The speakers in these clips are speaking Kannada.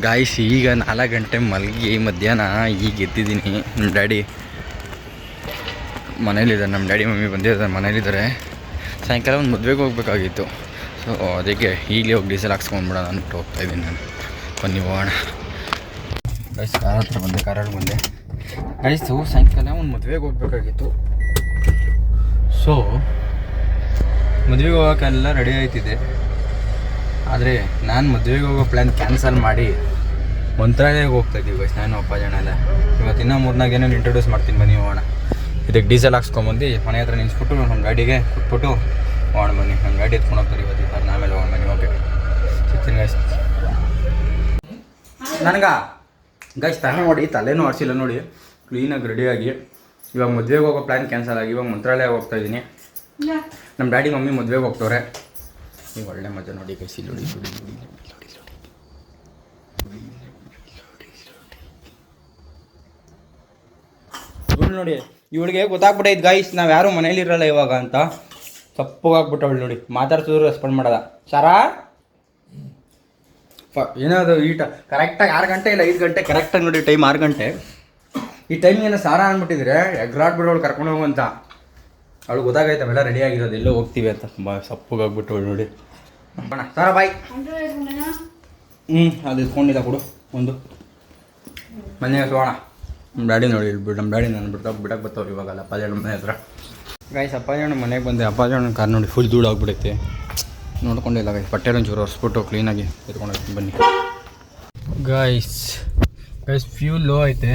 ಗಾಯ್ಸ್ ಈಗ 4 ಗಂಟೆ ಮಲಗಿ ಮಧ್ಯಾಹ್ನ ಈಗ ಎದ್ದಿದ್ದೀನಿ. ನಮ್ಮ ಡ್ಯಾಡಿ ಮನೇಲಿದ್ದಾರೆ, ನಮ್ಮ ಡ್ಯಾಡಿ ಮಮ್ಮಿ ಬಂದಿದ್ದಾರೆ, ಮನೇಲಿದ್ದಾರೆ. ಸಾಯಂಕಾಲ ಒಂದು ಮದುವೆಗೆ ಹೋಗ್ಬೇಕಾಗಿತ್ತು. ಸೊ ಅದಕ್ಕೆ ಈಗಲೇ ಹೋಗಿ ಡೀಸೆಲ್ ಹಾಕ್ಸ್ಕೊಂಡ್ಬಿಡೋಣ ಅಂದ್ಬಿಟ್ಟು ಹೋಗ್ತಾಯಿದ್ದೀನಿ ನಾನು. ಬನ್ನಿ ಹೋಗೋಣ. ಗೈಸ್ ಕಾರ್ ಹತ್ರ ಬಂದೆ, ಕಾರಲ್ಲಿ ಬಂದೆ. ಗೈಸು ಸಾಯಂಕಾಲ ಒಂದು ಮದುವೆಗೆ ಹೋಗ್ಬೇಕಾಗಿತ್ತು. ಸೊ ಮದುವೆಗೆ ಹೋಗೋಕ್ಕೆಲ್ಲ ರೆಡಿ ಆಯ್ತಿದೆ. ಆದರೆ ನಾನು ಮದುವೆಗೆ ಹೋಗೋ ಪ್ಲ್ಯಾನ್ ಕ್ಯಾನ್ಸಲ್ ಮಾಡಿ ಮಂತ್ರಾಲಯಕ್ಕೆ ಹೋಗ್ತಾಯಿದ್ದೀವಿ ಗೈಸ್, ನಾನು ಅಪ್ಪ ಜನ ಎಲ್ಲ. ಇವತ್ತಿನ 3-4 ಏನೇನು ಇಂಟ್ರೊಡ್ಯೂಸ್ ಮಾಡ್ತೀನಿ, ಬನ್ನಿ ಹೋಗೋಣ. ಇದಕ್ಕೆ ಡೀಸೆಲ್ ಹಾಕ್ಸ್ಕೊಂಬಂದು ಮನೆ ಹತ್ರ ನಿಲ್ಲಿಸ್ಬಿಟ್ಟು ನಮ್ಮ ಗಾಡಿಗೆ ಕೊಟ್ಬಿಟ್ಟು ಹೋಗೋಣ ಬನ್ನಿ. ನಮ್ಮ ಗಾಡಿ ಎತ್ಕೊಂಡು ಹೋಗ್ತಾರೆ ಇವತ್ತು ಈ ಆಮೇಲೆ ಹೋಗೋಣ ಬನ್ನಿ. ಓಕೆ ಸಿಗ್ತೀನಿ ಗೈಸ್. ನನಗೆ ಗೈಸ್ ತಲೆನೂ ಆಡಿಸಿಲ್ಲ ನೋಡಿ, ಕ್ಲೀನಾಗಿ ರೆಡಿಯಾಗಿ ಇವಾಗ ಮದುವೆಗೆ ಹೋಗೋ ಪ್ಲ್ಯಾನ್ ಕ್ಯಾನ್ಸಲ್ ಆಗಿ ಇವಾಗ ಮಂತ್ರಾಲಯಕ್ಕೆ ಹೋಗ್ತಾಯಿದ್ದೀನಿ. ನಮ್ಮ ಡ್ಯಾಡಿ ಮಮ್ಮಿ ಮದುವೆಗೆ ಹೋಗ್ತವ್ರೆ. ಈಗ ಒಳ್ಳೆ ಮಜಾ ನೋಡಿ ಗೈಸ್. ಇಲ್ಲಿ ನೋಡಿ ಇವಳಿಗೆ ಗೊತ್ತಾಗ್ಬಿಟ್ಟೈತೆ ಗೈಸ್, ನಾವು ಯಾರೂ ಮನೇಲಿರಲ್ಲ ಇವಾಗ ಅಂತ. ಸಪ್ಪಗಾಗ್ಬಿಟ್ಟವಳು ನೋಡಿ, ಮಾತಾಡ್ಸಿದ್ರು ರೆಸ್ಪಾಂಡ್ ಮಾಡೋದ. ಸಾರಾ ಏನಾದ್ರು ಕರೆಕ್ಟಾಗಿ 6 ಗಂಟೆ ಇಲ್ಲ 5 ಗಂಟೆ ಕರೆಕ್ಟಾಗಿ ನೋಡಿ, ಟೈಮ್ 6 ಗಂಟೆ. ಈ ಟೈಮಿಗೆ ಏನೋ ಸಾರಾ ಅಂದ್ಬಿಟ್ಟಿದ್ರೆ ಎಗ್ರಾಡ್ಬಿಡೋಳು ಕರ್ಕೊಂಡು ಹೋಗು ಅಂತ. ಅವಳು ಗೊತ್ತಾಗೈತೆ ಅವೆಲ್ಲ ರೆಡಿ ಆಗಿರೋದು, ಎಲ್ಲೋ ಹೋಗ್ತೀವಿ ಅಂತ. ಸಪ್ಪಗಾಗ್ಬಿಟ್ಟವಳು ನೋಡಿ. ಬಣ್ಣ ಸಾರಾ ಬಾಯ್. ಅದು ಇಟ್ಕೊಂಡಿಲ್ಲ ಕೊಡು ಒಂದು ಮನೆಗೆ ಹೋಗೋಣ. ನಮ್ಮ ಡ್ಯಾಡಿ ನೋಡಿ ಬಿಡು, ನಮ್ಮ ಡ್ಯಾಡಿ ನಾನು ಬಿಡಕ್ಕೆ ಬರ್ತಾವ್ರು ಇವಾಗಲ್ಲ ಅಪ್ಪಾಜಣ್ಣ ಮನೆ ಹತ್ರ. ಗೈಸ್ ಅಪ್ಪಾಜಣ್ಣ ಮನೆಗೆ ಬಂದೆ. ಅಪ್ಪಾಜಣ್ಣ ಕಾರ್ ನೋಡಿ ಫುಲ್ ಧೂಳು ಆಗ್ಬಿಡೈತೆ, ನೋಡ್ಕೊಂಡಿಲ್ಲ ಗೈಸ್. ಬಟ್ಟೆ ಒಂಚೂರು ಒರೆಸ್ಬಿಟ್ಟು ಕ್ಲೀನಾಗಿ ಎತ್ಕೊಂಡು ಹೋಗ್ತೀನಿ ಬನ್ನಿ. ಗೈಸ್ ಫ್ಯೂಲ್ ಲೋ ಐತೆ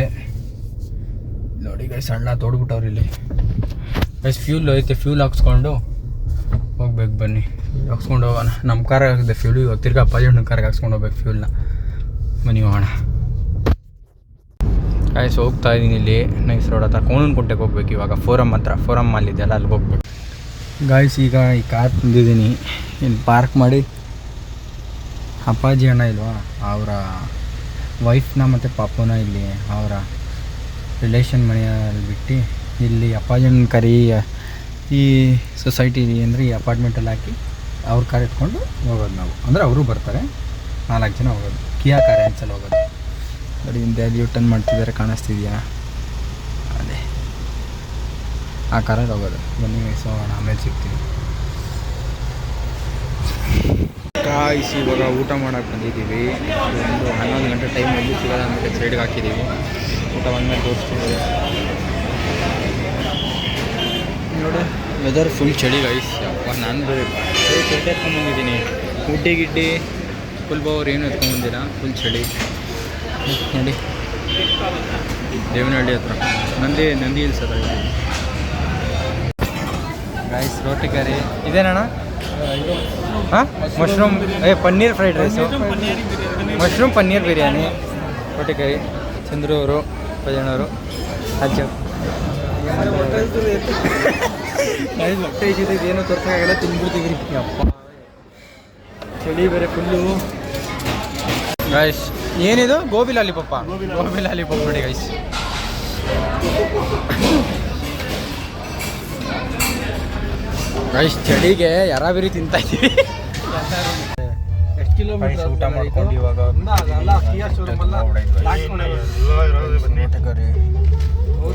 ನೋಡಿ ಗೈಸ್, ಹಳ್ಳ ತೋಡ್ಬಿಟ್ಟವ್ರು ಇಲ್ಲಿ. ಗೈಸ್ ಫ್ಯೂಲ್ ಲೋ ಐತೆ, ಫ್ಯೂಲ್ ಹಾಕ್ಸ್ಕೊಂಡು ಹೋಗ್ಬೇಕು ಬನ್ನಿ. ಹಾಕ್ಸ್ಕೊಂಡು ಹೋಗೋಣ. ನಮ್ಮ ಕಾರ್ ಆಗಿದೆ ಫ್ಯೂಲ್, ಇವಾಗ ತಿರ್ಗಿ ಅಪ್ಪಾಜಣ್ಣ ಕಾರ್ಗೆ ಹಾಕ್ಸ್ಕೊಂಡು ಹೋಗ್ಬೇಕು ಫ್ಯೂಲ್ನ. ಬನ್ನಿ ಹೋಗೋಣ. ಗೈಸ್ ಹೋಗ್ತಾ ಇದ್ದೀನಿ ಇಲ್ಲಿ ನೈಸ್ ರೋಡ್ ಹತ್ರ ಕೋಣನಕುಂಟೆಗೆ ಹೋಗ್ಬೇಕು ಇವಾಗ. ಫೋರಮ್ ಮಾಲ್ ಇದೆಯಲ್ಲ ಅಲ್ಲಿಗೆ ಹೋಗ್ಬೇಕು. ಗಾಯ್ಸ್ ಈಗ ಈ ಕಾರ್ ತಂದಿದ್ದೀನಿ, ಇಲ್ಲಿ ಪಾರ್ಕ್ ಮಾಡಿ ಅಪ್ಪಾಜಿ ಅಣ್ಣ ಇಲ್ವಾ, ಅವರ ವೈಫ್ನ ಮತ್ತು ಪಾಪುನ ಇಲ್ಲಿ ಅವರ ರಿಲೇಷನ್ ಮನೆಯಲ್ಲಿ ಬಿಟ್ಟು ಇಲ್ಲಿ ಅಪ್ಪಾಜನ ಕರಿ ಈ ಸೊಸೈಟಿ ಅಂದರೆ ಈ ಅಪಾರ್ಟ್ಮೆಂಟಲ್ಲಿ ಹಾಕಿ ಅವ್ರ ಕಾರ್ ಎತ್ಕೊಂಡು ಹೋಗೋದು ನಾವು. ಅಂದರೆ ಅವರು ಬರ್ತಾರೆ, 4 ಜನ ಹೋಗೋದು. ಕಿಯಾ ಕಾರ್ ಅನ್ಸಲ್ಲಿ ಹೋಗೋದು ನೋಡಿ. ಹಿಂದೆ ಅಲ್ಲಿ ಯೂಟರ್ನ್ ಮಾಡ್ತಿದ್ದಾರೆ, ಕಾಣಿಸ್ತಿದೆಯಾ? ಅದೇ ಆ ಕಾರಲ್ಲಿ ಹೋಗೋದು. ಬನ್ನಿ ಹೋಗೋಣ, ಆಮೇಲೆ ಸಿಗ್ತೀವಿ. ಕಾಯಿಸಿ ಇವಾಗ ಊಟ ಮಾಡೋಕ್ಕೆ ಬಂದಿದ್ದೀವಿ. ಒಂದು 11 ಗಂಟೆ ಟೈಮ್ ಎಲ್ಲಿ ಸಿಗೋಲ್ಲ ಅಂದ್ಬಿಟ್ಟು ಸೈಡ್ಗೆ ಹಾಕಿದ್ದೀವಿ. ಊಟ ಬಂದಮೇಲೆ ತೋರಿಸ್ತೀವಿ ನೋಡಿ. ವೆದರ್ ಫುಲ್ ಚಳಿ ಗೈಸ್. ಅಪ್ಪ ನಾನು ಬೇರೆ ಚಳಿ ಎತ್ಕೊಂಡ್ಬಂದಿದ್ದೀನಿ. ಗಿಡ್ಡಿ ಫುಲ್ ಬವರ್ ಏನು ಎತ್ಕೊಂಡ್ಬಂದಿಲ್ಲ, ಫುಲ್ ಚಳಿ ನೋಡಿ. ದೇವನಹಳ್ಳಿ ಹತ್ರ ನಂದಿ ಹಿಲ್ಸ್ ಹತ್ರ ಇದ್ದೀವಿ ಗೈಸ್. ರೋಟಿ ಕರಿ ಇದೇನಣ್ಣ? ಹಾಂ mushroom paneer fried rice, mushroom paneer biryani, ರೋಟಿ ಕರಿ. ಚಂದ್ರು ಅವರು, ಪಜಣ್ಣವರು, ಅಜ್ಜ. ಹೊಟ್ಟೆ ಇದ್ದಿದ್ದು ಏನೋ ತೋರ್ಸೋಕ್ಕಾಗಲ್ಲ, ತಿಂದ್ಬಿಡ್ತೀವಿ ಅಪ್ಪ. ಚಳಿ ಬೇರೆ ಫುಲ್ಲು ಗೈಸ್. ಏನಿದು? ಗೋಬಿ ಲಾಲಿಪಾಪ ನೋಡಿ ಗೈಸ್. ಗೈಸ್ ಚಳಿಗೆ ಯಾರಾಬಿರಿ ತಿಂತಾ ಇದ್ದೀವಿ. ಎಷ್ಟು ಕಿಲೋಮೀಟರ್ ಊಟ ಮಾಡ್ಕೊಂಡು ಇವಾಗ 1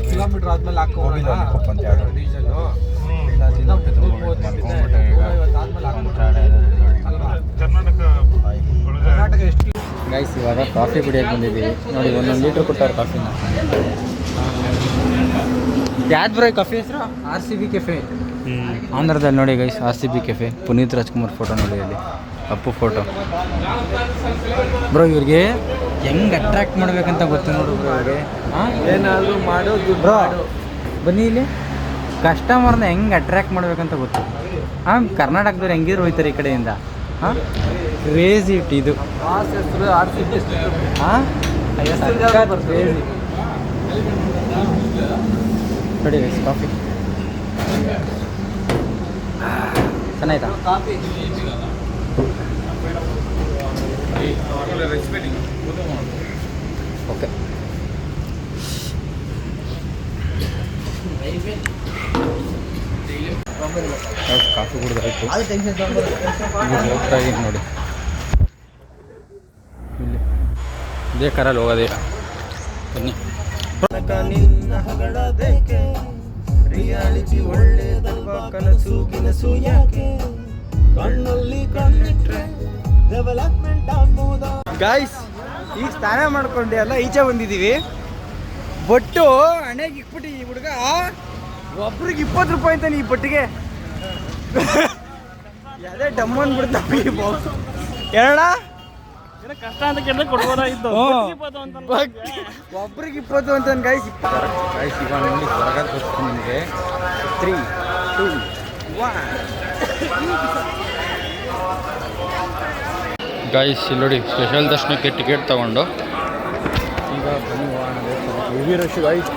ಕಿಲೋಮೀಟರ್ ಆದ್ಮೇಲೆ ಗೈಸ್ ಇವಾಗ ಕಾಫಿ ಕುಡಿಯೋಕೆ ಬಂದಿದ್ದೀವಿ ನೋಡಿ. 1 ಲೀಟ್ರ್ ಕೊಟ್ಟವ್ರು ಕಾಫಿನ. ಯಾವ್ದು ಬ್ರೋ ಕಾಫಿ ಹೆಸರು? RCB ಕೆಫೆ ಆಂಧ್ರದಲ್ಲಿ ನೋಡಿ guys. RCB cafe. Puneeth Rajkumar photo ನೋಡಿ ಅಲ್ಲಿ, ಅಪ್ಪು ಫೋಟೋ. ಬ್ರೋ ಇವ್ರಿಗೆ ಹೆಂಗೆ ಅಟ್ರಾಕ್ಟ್ ಮಾಡ್ಬೇಕಂತ ಗೊತ್ತು ನೋಡು ಬ್ರೋ ಇವ್ರಿಗೆ. ಏನಾದರೂ ಮಾಡೋದು ಬ್ರೋ. ಬನ್ನಿ ಇಲ್ಲಿ ಕಸ್ಟಮರ್ನ ಹೆಂಗೆ ಅಟ್ರಾಕ್ಟ್ ಮಾಡ್ಬೇಕಂತ ಗೊತ್ತು. ಕರ್ನಾಟಕದವ್ರು ಹೆಂಗಿದ್ರು ಹೋಯ್ತಾರೆ ಈ ಕಡೆಯಿಂದ. ಕ್ರೇಜಿ ಇಟ್ಟು ಇದು RCB. ಕ್ರೇಜಿ ನೋಡಿ ಗೈಸ್ ಕಾಫಿ ಚೆನ್ನಾಯ್ತಾ? ಓಕೆ ಕಾಫಿ ಕುಡಿದಾಯ್ತು. ಹೋಗ್ತಾ ಇದ್ದೀನಿ ನೋಡಿ ಇಲ್ಲಿ ಇದೇ ಕಾರಲ್ಲಿ ಹೋಗೋದೀಗ. ಬನ್ನಿ. ರಿಯಾಲಿಟಿ ಒಳ್ಳೆಯದಲ್ವಾ, ಕನಸು ಗಿನಸು ಯಾಕೆ, ಕಣ್ಣಲ್ಲಿ ಕಣ್ಣಿಟ್ರೆ ಡೆವಲಪ್ಮೆಂಟ್ ಆಗ್ಬೋದಾ. ಗಾಯ್ಸ್ ಈಗ ಸ್ನಾನ ಮಾಡ್ಕೊಂಡೆ ಅಲ್ಲ ಈಚೆ ಬಂದಿದ್ದೀವಿ. ಬೊಟ್ಟು ಹಣೆಗೆ ಇಕ್ಬಿಟ್ಟು ಈ ಹುಡುಗ ಒಬ್ರಿಗೆ 20 ರೂಪಾಯಿ ಅಂತಾನೆ ಈ ಬೊಟ್ಟಿಗೆ. ಯಾವುದೇ ಡಮ್ ಅಂದ್ಬಿಡ್ತಾವೆ ಈ ಬಾಕ್ಸ್. ಹೇಳ ಕಷ್ಟ ಅಂತ ಕೇಳಿದ್ರೆ ಕೊಡ್ಬೋದಾಗಿತ್ತು. ಒಬ್ರಿಗೆ 20 ಅಂತ ಗಾಯ್ಸ್. ಗಾಯ್ಸ್ ಈಗ ನೋಡಿ ಹೊರಗೆ ತೋರಿಸ್ತೀನಿ ನಿಮಗೆ. 3, 2, 1. ಗಾಯ್ಸ್ ಇಲ್ಲಿ ನೋಡಿ ಸ್ಪೆಷಲ್ ದರ್ಶನಕ್ಕೆ ಟಿಕೆಟ್ ತೊಗೊಂಡು ಈಗ ಬನ್ನಿ ಹೋಗೋಣ. Heavy rush guys.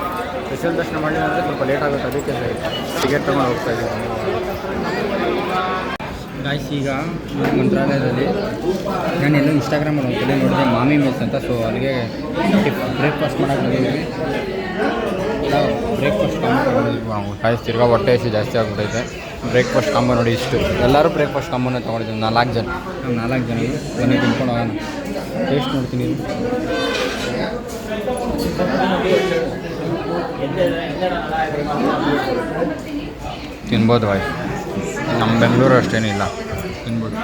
ಸ್ಪೆಷಲ್ ದರ್ಶನ ಮಾಡಲಿಲ್ಲ ಅಂದರೆ ಸ್ವಲ್ಪ ಲೇಟ್ ಆಗುತ್ತೆ, ಅದಕ್ಕೆ ಟಿಕೆಟ್ ತೊಗೊಂಡು ಹೋಗ್ತಾ ಇದ್ದೀವಿ ಗಾಯ್ಸ್. ಈಗ ಮಂತ್ರಾಲಯದಲ್ಲಿ ನಾನೆಲ್ಲೋ ಇನ್ಸ್ಟಾಗ್ರಾಮಲ್ಲಿ ಒಂದು ಕಡೆ ನೋಡಿದೆ ಮಾಮಿ ಮೆಸ್ ಅಂತ. ಸೊ ಅಲ್ಲಿಗೆ ಬ್ರೇಕ್ಫಾಸ್ಟ್ ಮಾಡೋಕೆ ಬಂದಿದ್ದೀವಿ. Breakfast combo guys. ತಿರ್ಗಾ ಹೊಟ್ಟೆ ಹಸಿ ಜಾಸ್ತಿ ಆಗ್ಬಿಟ್ಟೈತೆ. ಬ್ರೇಕ್ಫಾಸ್ಟ್ ಕಾಂಬೋ ನೋಡಿ ಇಷ್ಟು. ಎಲ್ಲರೂ ಬ್ರೇಕ್ಫಾಸ್ಟ್ ಕಾಂಬೋನೇ ತೊಗೊಂಡಿದ್ದೀವಿ. 4 ಜನ. ನಾವು 4 ಜನ ಬನ್ನಿ ತಿನ್ಕೊಂಡು ಹೋಗೋಣ. ಟೇಸ್ಟ್ ನೋಡ್ತೀನಿ. ತಿನ್ಬೋದು ಗಾಯ್ಸ್. ನಮ್ಮ ಬೆಂಗಳೂರು ಅಷ್ಟೇನಿಲ್ಲ, ತಿನ್ಬೋದು.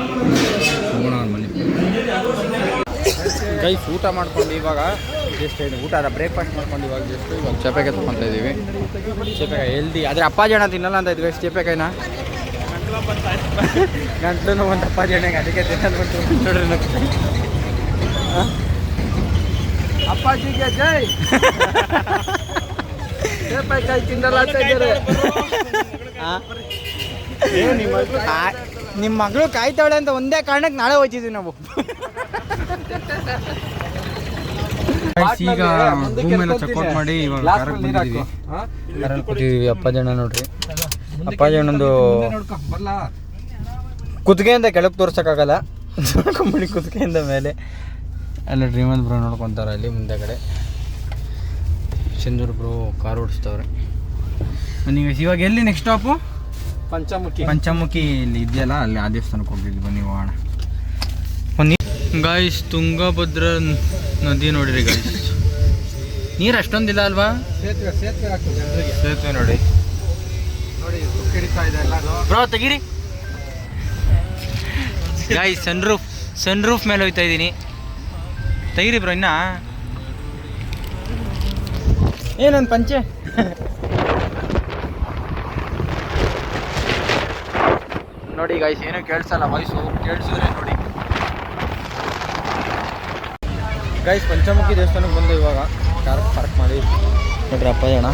ಹೋಗೋಣ ಬನ್ನಿ ಗೈಸ್. ಊಟ ಮಾಡ್ಕೊಂಡು ಇವಾಗ ಜಸ್ಟ್ ಊಟ ಅದ ಬ್ರೇಕ್ಫಾಸ್ಟ್ ಮಾಡ್ಕೊಂಡು ಇವಾಗ ಚೇಪೆಕಾಯಿ ತೊಗೊತಾ ಇದ್ದೀವಿ. ಚೇಪೆಕಾಯಿ ಹೆಲ್ದಿ. ಆದರೆ ಅಪ್ಪಾಜಿ ಹಣ ತಿನ್ನಲ್ಲ ಅಂತ ಇದ್ವಿ. ಚೇಪೆಕಾಯಿನ ಗಂಟ್ಲು ಒಂದು ಅಪ್ಪಾಜಿ ಹಣ್ಣಗೆ ಅದಕ್ಕೆ ತಿನ್ನಲ್ಬಿಟ್ಟು ನೋಡ್ರಿ. ಅಪ್ಪಾಜಿಗೆ ಜೈ. ಚೇಪೆಕಾಯಿ ತಿನ್ನಲ್ಲ ಅಂತ ಇದ್ದಾರೆ. ನಿಮ್ಮ ಮಗಳು ಕಾಯ್ತಾವಳೆ ಅಂತ ಒಂದೇ ಕಾರಣಕ್ಕೆ ನಾಳೆ ಹೋಗ್ತಿದ್ವಿ ನಾವು. ಈಗ ರೂಮ್ ಎಲ್ಲ ಚೆಕ್ಔಟ್ ಮಾಡಿ ಇವಾಗ ಕಾರಲ್ಲಿ ಬಂದಿದ್ದೀವಿ. ಕಾರಲ್ಲಿ ಕೂತಿದ್ದೀವಿ. ಅಪ್ಪಾಜಿ ಅಣ್ಣ ನೋಡ್ರಿ. ಅಪ್ಪಾಜಿ ಅಣ್ಣಂದು ಕುತ್ತಿಗೆಯಿಂದ ಕೆಳಗೆ ತೋರ್ಸೋಕ್ಕಾಗಲ್ಲ. ನೋಡ್ಕೊಂಬಿಡಿ ಕುತ್ತಿಗೆಯಿಂದ ಮೇಲೆ. ಎಲ್ಲ ಶ್ರೀಮಂತ್ ಬ್ರೋ ನೋಡ್ಕೊತಾರೆ ಅಲ್ಲಿ ಮುಂದೆ ಕಡೆ. ಸಿಂಧೂರ್ ಬ್ರೋ ಕಾರ್ ಓಡಿಸ್ತವ್ರೆ. ನೀವು ಇವಾಗ ಎಲ್ಲಿ ನೆಕ್ಸ್ಟ್ ಸ್ಟಾಪು? ಪಂಚಮುಖಿ ಇಲ್ಲಿ ಇದೆಯಲ್ಲ, ಅಲ್ಲಿ ಆ ದೇವಸ್ಥಾನಕ್ಕೆ ಹೋಗಿದ್ವಿ. ಬನ್ನಿ ಹೋಗೋಣ ಬನ್ನಿ ಗಾಯ್ಸ್. ತುಂಗಭದ್ರಾ ನದಿ ನೋಡಿರಿ ಗಾಯ್ಸ್. ನೀರು ಅಷ್ಟೊಂದಿಲ್ಲ ಅಲ್ವಾ? ಸೇತುವೆ ನೋಡಿ ಬ್ರೋ ತೆಗೀರಿ ಗಾಯ್ಸ್. ಸನ್ ರೂಫ್ ಮೇಲೆ ಹೋಗ್ತಾ ಇದ್ದೀನಿ. ತೆಗೀರಿ ಬ್ರೋ. ಇನ್ನ ಏನೊಂದು ಪಂಚೆ. ನೋಡಿ ಗಾಯ್ಸ್, ಏನೂ ಕೇಳಿಸಲ್ಲ ವಾಯ್ಸು. ಕೇಳಿಸಿದ್ರೆ ನೋಡಿ ಗಾಯ್ಸ್. ಪಂಚಮುಖಿ ದೇವಸ್ಥಾನಕ್ಕೆ ಬಂದು ಇವಾಗ ಕಾರ್ ಪಾರ್ಕ್ ಮಾಡಿ ನೋಡ್ರಿ. ಅಪ್ಪ ಅಣ್ಣ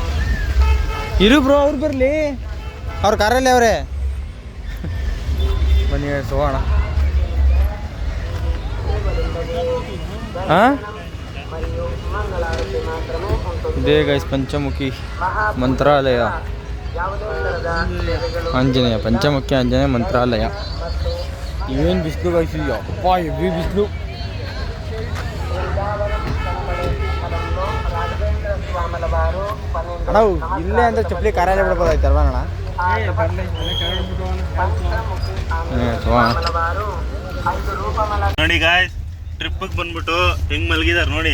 ಇರು ಬ್ರೋ, ಅವ್ರು ಬರಲಿ. ಅವ್ರ ಕಾರಲ್ಲಿ ಅವರೇ. ಬನ್ನಿ ಹೋಗೋಣ. ಹಾಂ ಇದೇ ಗಾಯ್ಸ್ ಪಂಚಮುಖಿ ಮಂತ್ರಾಲಯ ಆಂಜನೇಯ. ಪಂಚಮುಖಿ ಆಂಜನೇಯ ಮಂತ್ರಾಲಯ. ಏನು ಬಿಸಿಲು ಗಾಯ್ಸ್. ಅಪ್ಪ ಹೆವಿ ಬಿಸಿಲು. ಅಣ್ಣ ಇಲ್ಲೇ ಅಂದ್ರೆ ಚಪ್ಪಲಿ ಕಾರಲ್ಲಿ ಬಿಡ್ಬೋದಾಯ್ತಲ್ವಾ ಅಣ್ಣ? ನೋಡಿ ಗಾಯ್ಸ್, ಟ್ರಿಪ್ಪಿಗೆ ಬಂದ್ಬಿಟ್ಟು ಹೆಂಗ್ ಮಲಗಿದಾರೆ ನೋಡಿ.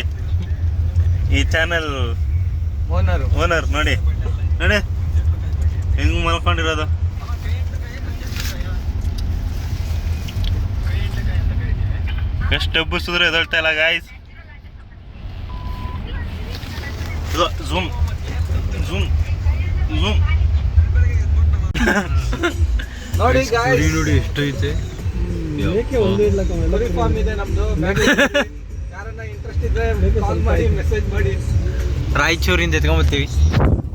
ಈ ಚಾನಲ್ ಓನರ್ ನೋಡಿ ನೋಡಿ ಹೆಂಗ್ ಮಲ್ಕೊಂಡಿರೋದು. ಎಷ್ಟು ಎಬ್ಬಿಸಿದ್ರು ಎದಳ್ತಾ ಇಲ್ಲ ಗಾಯ್ಸ್. ಝೂಮ್ ಝೂಮ್ ಝೂಮ್ ನೋಡಿ ಗಾಯ್ಸ್. ನೋಡಿ ಎಷ್ಟೈತೆ. ರಾಯಚೂರಿಂದ ಎತ್ಕೊಂಬರ್ತೀವಿ,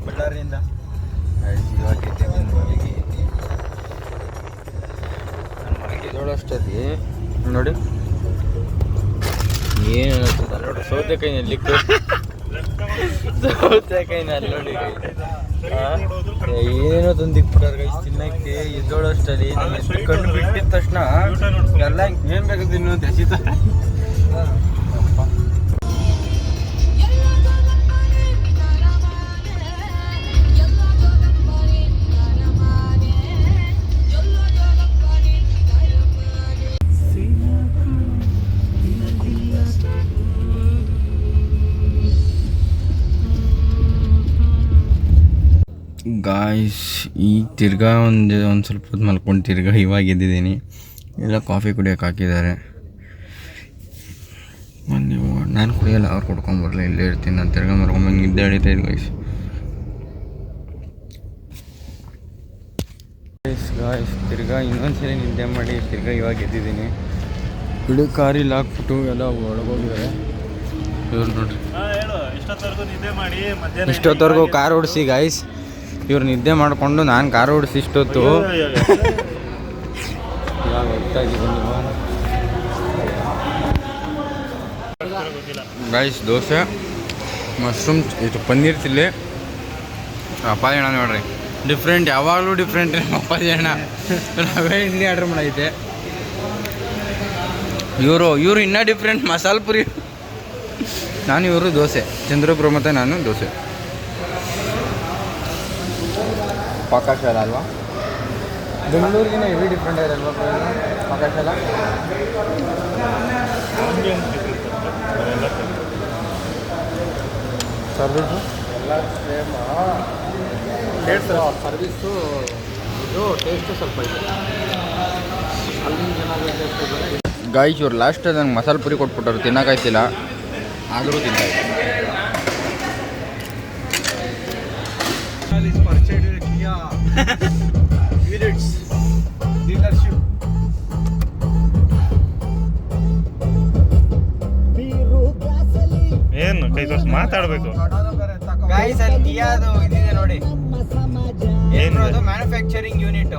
ಬಳ್ಳಾರಿಯಿಂದ. ಇದೊಳಷ್ಟಲ್ಲಿ ನೋಡಿ ಏನು ನೋಡಿ. ಸೌತೆಕಾಯಿನಲ್ಲಿ ಸೌತೆಕಾಯಿನಲ್ಲಿ ನೋಡಿ ಏನೋ ತಂದಿಕ್ಬಿಟ್ಟಾರ ಗೈಸ್ ತಿನ್ನಕ್ಕೆ. ಇದೊಳಷ್ಟಲ್ಲಿ ಕಣ್ಣು ಬಿಟ್ಟಿದ ತಕ್ಷಣ ಎಲ್ಲ ಏನ್ ಬೇಕು ತಿನ್ನು ದಸಿತ. ಗಾಯ್ಸ್ ಈಗ ತಿರ್ಗಾ ಒಂದು ಸ್ವಲ್ಪ ಹೊತ್ತು ಮಲ್ಕೊಂಡು ತಿರ್ಗಾ ಇವಾಗ ಎದ್ದಿದ್ದೀನಿ. ಎಲ್ಲ ಕಾಫಿ ಕುಡಿಯೋಕೆ ಹಾಕಿದ್ದಾರೆ. ನೀವು ನಾನು ಕುಡಿಯೋಲ್ಲ, ಅವ್ರು ಕುಡ್ಕೊಂಬರಲ್ಲ, ಇಲ್ಲೇ ಇರ್ತೀನಿ. ನಾನು ತಿರ್ಗಾ ಮರ್ಕೊಂಬಂದು ನಿದ್ದೆ ಹಿಡಿತಾ ಇದ್ದು ಗಾಯ್ಸ್ ತಿರ್ಗಾ ಇನ್ನೊಂದ್ಸರಿ ನಿದ್ದೆ ಮಾಡಿ ತಿರ್ಗಾ ಇವಾಗ ಎದ್ದಿದ್ದೀನಿ. ಇಡೀ ಕಾರಿಲ್ಲಿ ಹಾಕ್ಬಿಟ್ಟು ಎಲ್ಲ ಒಳಗೋಗಿದ್ದಾರೆ ಇವ್ರು ನೋಡ್ರಿ. ಇಷ್ಟೊತ್ತವರೆಗೂ ಕಾರ್ ಓಡಿಸಿ ಗಾಯ್ಸ್, ಇವ್ರು ನಿದ್ದೆ ಮಾಡಿಕೊಂಡು ನಾನು ಕಾರ್ ಓಡಿಸಿ ಇಷ್ಟೊತ್ತು. ಇವಾಗ ಹೋಗ್ತಾಯಿದ್ದೀನಿ ಗಾಯ್ಸ್. ದೋಸೆ, ಮಶ್ರೂಮ್, ಇದು ಪನ್ನೀರ್ ಚಿಲ್ಲಿ, ಅಪ್ಪಾಜಿ ಹಣ್ಣ ನೋಡ್ರಿ. ಡಿಫ್ರೆಂಟ್, ಯಾವಾಗಲೂ ಡಿಫ್ರೆಂಟ್ ರೀ ಅಪ್ಪಾಜಿ ಹಣ್ಣ. ರವೆ ಇಡ್ಲಿ ಆರ್ಡ್ರ್ ಮಾಡೈತೆ. ಇವರು ಇನ್ನೂ ಡಿಫ್ರೆಂಟ್ ಮಸಾಲೆ ಪುರಿ. ನಾನು ಇವರು ದೋಸೆ, ಚಂದ್ರಪುರ ಮತ್ತು ನಾನು ದೋಸೆ. ಪಾಕಶಾಲ ಅಲ್ವಾ, ಬೆಂಗಳೂರಿಗಿನ ಹೆವಿ ಡಿಫ್ರೆಂಟ್ ಇದೆ ಅಲ್ವಾ ಪಾಕಶಾಲ. ಸರ್ವಿಸು ಸರ್ವಿಸು ಇದು ಟೇಸ್ಟು ಸ್ವಲ್ಪ ಇದೆ. ಗಾಯ್ಸ್ ಇವ್ರು ಲಾಸ್ಟ್ ನಂಗೆ ಮಸಾಲೆ ಪುರಿ ಕೊಟ್ಬಿಟ್ಟರು, ತಿನ್ನೋಕ್ಕಾಯ್ತಿಲ್ಲ, ಆದರೂ ತಿಂತಾಯಿದ್ದೆ. ಏನು ಕೈ ತೋರಿಸಿ ಮಾತಾಡಬೇಕು ಗಾಯ್ಸ್. ಅಲ್ಲಿ ಕಿಯಾದು ಇದಿದೆ ನೋಡಿ, ಏನು ಅದು ಮ್ಯಾನುಫ್ಯಾಕ್ಚರಿಂಗ್ ಯೂನಿಟ್.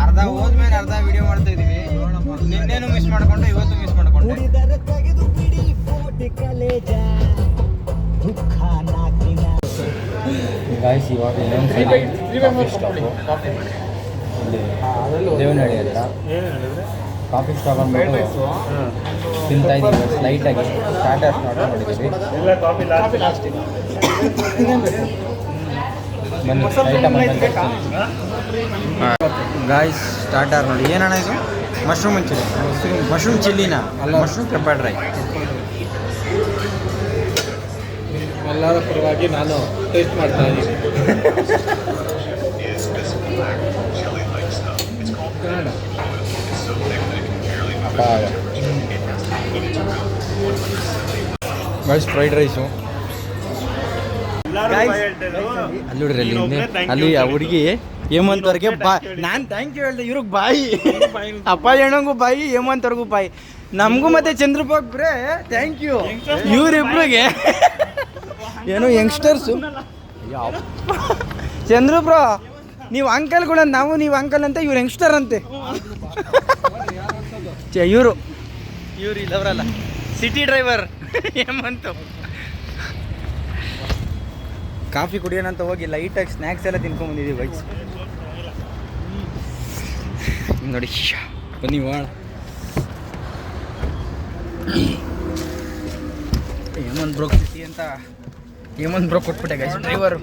ಅರ್ಧ ಹೋದ್ಮೇಲೆ ಅರ್ಧ ವಿಡಿಯೋ ಮಾಡ್ತಾ ಇದೀವಿ. ನಿನ್ನೇನು ಮಿಸ್ ಮಾಡ್ಕೊಂಡು ಇವತ್ತು ಮಿಸ್ ಮಾಡ್ಕೊಂಡೆ. ಗಾಯ್ಸ್ ಇವಾಗ ದೇವನಹಳ್ಳಿ ಹತ್ರ ಕಾಫಿ ಸ್ಟಾಪ್ ಅಂದ್ಬಿಟ್ಟು ತಿಂತಾ ಇದ್ದೀವಿ. ಲೈಟಾಗಿ ಸ್ಟಾರ್ಟರ್ಸ್ ಆರ್ಡರ್ ಮಾಡಿದ್ದೀವಿ. ಗಾಯ್ಸ್ ಸ್ಟಾರ್ಟರ್ ನೋಡಿ, ಏನಣ್ಣ ಇದು? ಮಶ್ರೂಮ್ ಚಿಲ್ಲಿ, ಮಶ್ರೂಮ್ ಚಿಲ್ಲಿನ ಅಲ್ಲ, ಮಶ್ರೂಮ್ ಪೆಪ್ಪರ್ ಡ್ರೈ. ಎಲ್ಲರ ಪರವಾಗಿ ನಾನು ಟೇಸ್ಟ್ ಮಾಡ್ತಾ ಇದ್ದೀನಿ. ಗಾಯ್ಸ್ ಫ್ರೈಡ್ ರೈಸು ಅಲ್ಲಿ ನೋಡ್ರಿ, ಅಲ್ಲಿ ಆ ಹುಡುಗಿ ಹೇಮಂತ್ವರ್ಗೆ ಬಾಯ್. ನಾನು ಥ್ಯಾಂಕ್ ಯು ಹೇಳ್ದೆ, ಇವ್ರಿಗೆ ಬಾಯಿ, ಅಪ್ಪಾಜಿ ಅಣ್ಣಂಗೂ ಬಾಯಿ, ಹೇಮಂತ್ವರ್ಗೂ ಬಾಯಿ, ನಮಗೂ ಮತ್ತೆ ಚಂದ್ರಪಾಕ್ರೆ ಥ್ಯಾಂಕ್ ಯು. ಇವರಿಬ್ರಿಗೆ ಏನೋ ಯಂಗ್ಸ್ಟರ್ಸು. ಚಂದ್ರಬ್ರೋ ನೀವು ಅಂಕಲ್ಗಳು, ನಾವು ನೀವು ಅಂಕಲ್ ಅಂತ, ಇವ್ರು ಯಂಗ್ಸ್ಟರ್ ಅಂತೆ. ಇವರು ಇಲ್ಲವರಲ್ಲ, ಸಿಟಿ ಡ್ರೈವರ್ ಹೇಮಂತು. ಕಾಫಿ ಕುಡಿಯೋಣಂತ ಹೋಗಿ ಲೈಟಾಗಿ ಸ್ನ್ಯಾಕ್ಸ್ ಎಲ್ಲ ತಿನ್ಕೊಂಡ್ಬಂದಿದ್ದೀವಿ ಬೈಕ್ಸ್ ನೋಡಿ. ಬನ್ನಿ ಹೋಣ. ಹೇಮಂತ್ ಬ್ರೋ ಸಿಟಿ ಅಂತ ಹೇಮಂತ್ ಬ್ರೋ ಕೊಟ್ಬಿಟ್ಟೆ ಗೈಸ್ ಡ್ರೈವರು.